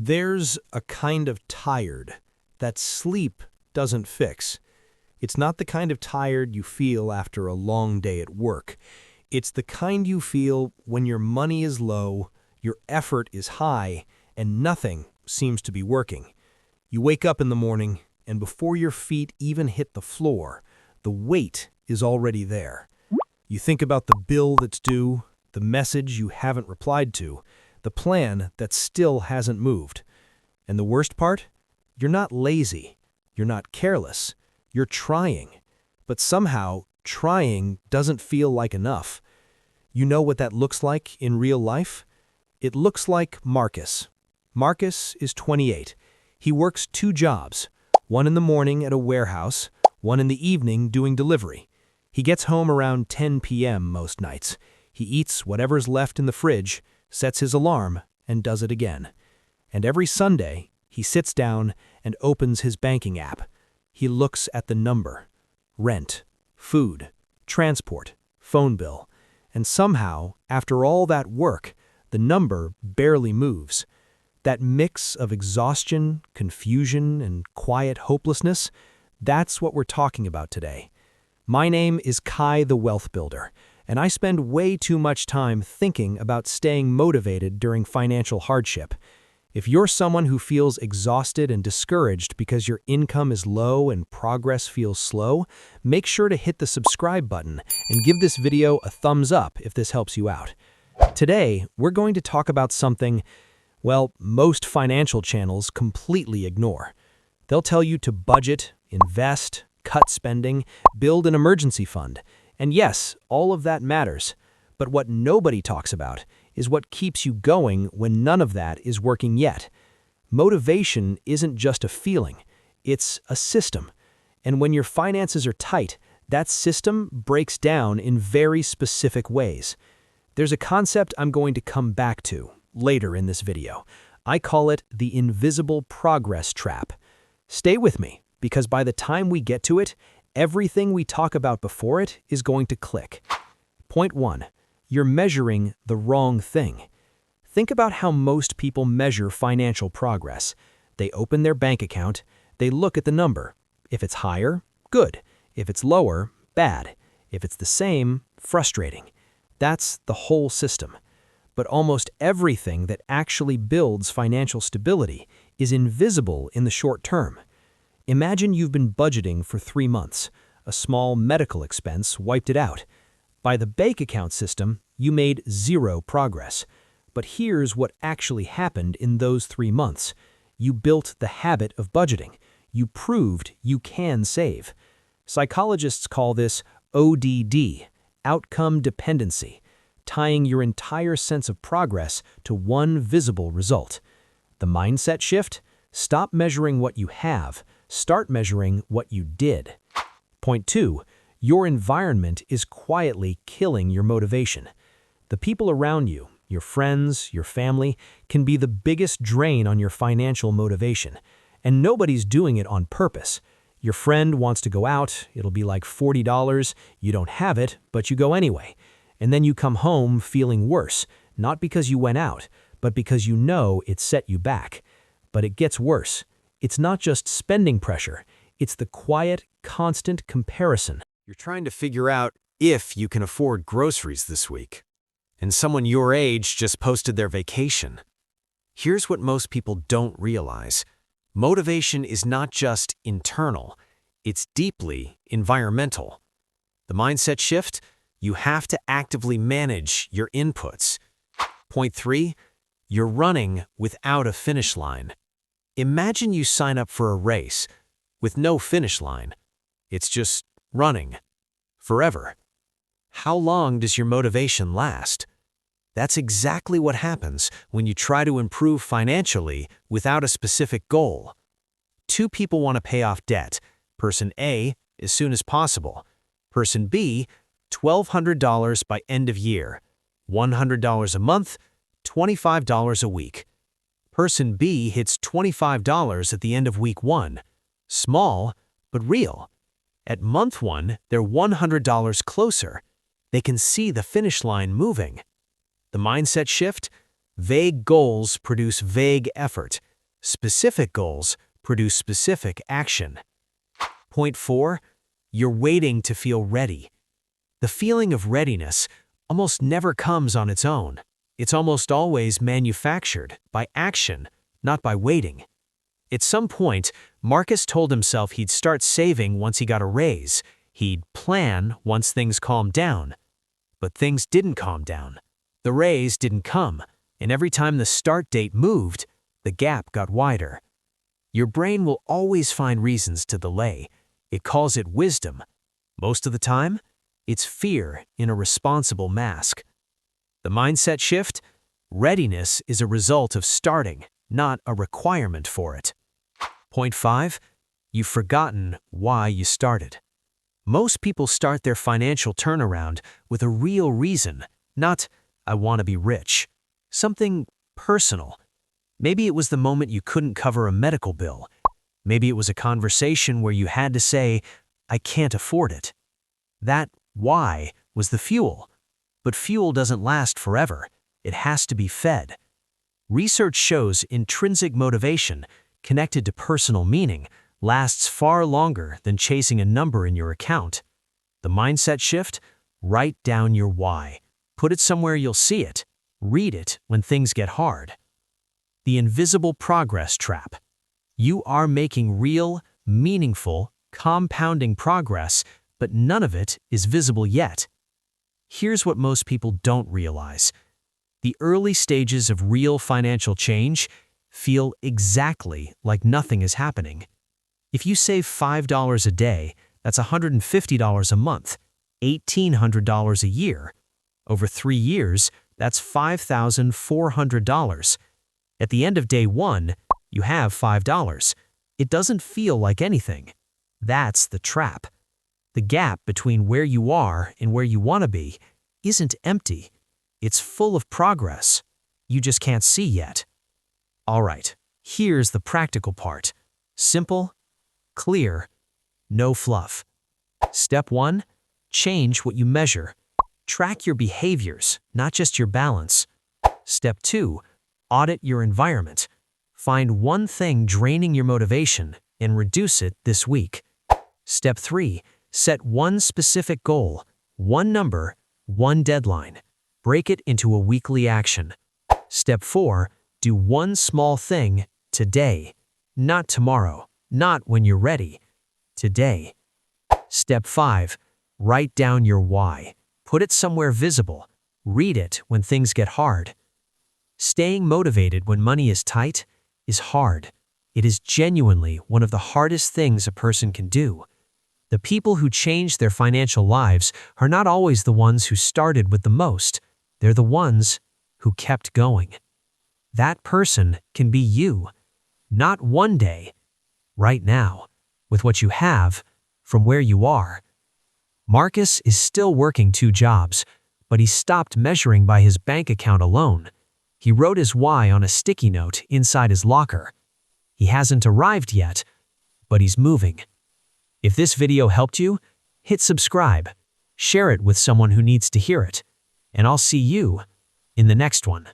There's a kind of tired that sleep doesn't fix. It's not the kind of tired you feel after a long day at work. It's the kind you feel when your money is low, your effort is high, and nothing seems to be working. You wake up in the morning, and before your feet even hit the floor, the weight is already there. You think about the bill that's due, the message you haven't replied to, the plan that still hasn't moved. And the worst part? You're not lazy. You're not careless. You're trying. But somehow, trying doesn't feel like enough. You know what that looks like in real life? It looks like Marcus. Marcus is 28. He works 2 jobs, one in the morning at a warehouse, one in the evening doing delivery. He gets home around 10 p.m. most nights. He eats whatever's left in the fridge, sets his alarm, and does it again. And every Sunday, he sits down and opens his banking app. He looks at the number: rent, food, transport, phone bill. And somehow, after all that work, the number barely moves. That mix of exhaustion, confusion, and quiet hopelessness, that's what we're talking about today. My name is Kai the Wealth Builder, and I spend way too much time thinking about staying motivated during financial hardship. If you're someone who feels exhausted and discouraged because your income is low and progress feels slow, make sure to hit the subscribe button and give this video a thumbs up if this helps you out. Today, we're going to talk about something, well, most financial channels completely ignore. They'll tell you to budget, invest, cut spending, build an emergency fund. And yes, all of that matters. But what nobody talks about is what keeps you going when none of that is working yet. Motivation isn't just a feeling, it's a system. And when your finances are tight, that system breaks down in very specific ways. There's a concept I'm going to come back to later in this video. I call it the invisible progress trap. Stay with me, because by the time we get to it, everything we talk about before it is going to click. Point 1. You're measuring the wrong thing. Think about how most people measure financial progress. They open their bank account, they look at the number. If it's higher, good. If it's lower, bad. If it's the same, frustrating. That's the whole system. But almost everything that actually builds financial stability is invisible in the short term. Imagine you've been budgeting for 3 months. A small medical expense wiped it out. By the bank account system, you made 0 progress. But here's what actually happened in those 3 months. You built the habit of budgeting. You proved you can save. Psychologists call this ODD, outcome dependency, tying your entire sense of progress to one visible result. The mindset shift? Stop measuring what you have. Start measuring what you did. Point 2. Your environment is quietly killing your motivation. The people around you, your friends, your family, can be the biggest drain on your financial motivation. And nobody's doing it on purpose. Your friend wants to go out, it'll be like $40, you don't have it, but you go anyway. And then you come home feeling worse, not because you went out, but because you know it set you back. But it gets worse. It's not just spending pressure, it's the quiet, constant comparison. You're trying to figure out if you can afford groceries this week, and someone your age just posted their vacation. Here's what most people don't realize. Motivation is not just internal, it's deeply environmental. The mindset shift? You have to actively manage your inputs. Point 3, you're running without a finish line. Imagine you sign up for a race with no finish line. It's just running forever. How long does your motivation last? That's exactly what happens when you try to improve financially without a specific goal. 2 people want to pay off debt. Person A, as soon as possible. Person B, $1,200 by end of year. $100 a month, $25 a week. Person B hits $25 at the end of week 1. Small, but real. At month 1, they're $100 closer. They can see the finish line moving. The mindset shift? Vague goals produce vague effort. Specific goals produce specific action. Point 4. You're waiting to feel ready. The feeling of readiness almost never comes on its own. It's almost always manufactured by action, not by waiting. At some point, Marcus told himself he'd start saving once he got a raise. He'd plan once things calmed down. But things didn't calm down. The raise didn't come, and every time the start date moved, the gap got wider. Your brain will always find reasons to delay. It calls it wisdom. Most of the time, it's fear in a responsible mask. The mindset shift? Readiness is a result of starting, not a requirement for it. Point 5. You've forgotten why you started. Most people start their financial turnaround with a real reason, not, I want to be rich. Something personal. Maybe it was the moment you couldn't cover a medical bill. Maybe it was a conversation where you had to say, I can't afford it. That why was the fuel. But fuel doesn't last forever. It has to be fed. Research shows intrinsic motivation, connected to personal meaning, lasts far longer than chasing a number in your account. The mindset shift? Write down your why. Put it somewhere you'll see it. Read it when things get hard. The invisible progress trap. You are making real, meaningful, compounding progress, but none of it is visible yet. Here's what most people don't realize. The early stages of real financial change feel exactly like nothing is happening. If you save $5 a day, that's $150 a month, $1,800 a year. Over 3 years, that's $5,400. At the end of day 1, you have $5. It doesn't feel like anything. That's the trap. The gap between where you are and where you want to be isn't empty. It's full of progress. You just can't see yet. All right, here's the practical part. Simple, clear, no fluff. Step 1, change what you measure. Track your behaviors, not just your balance. Step 2, audit your environment. Find one thing draining your motivation and reduce it this week. Step 3, set one specific goal, one number, one deadline. Break it into a weekly action. Step 4, do one small thing today, not tomorrow, not when you're ready, today. Step 5, write down your why. Put it somewhere visible. Read it when things get hard. Staying motivated when money is tight is hard. It is genuinely one of the hardest things a person can do. The people who change their financial lives are not always the ones who started with the most. They're the ones who kept going. That person can be you. Not one day, right now, with what you have, from where you are. Marcus is still working 2 jobs, but he stopped measuring by his bank account alone. He wrote his why on a sticky note inside his locker. He hasn't arrived yet, but he's moving. If this video helped you, hit subscribe, share it with someone who needs to hear it, and I'll see you in the next one.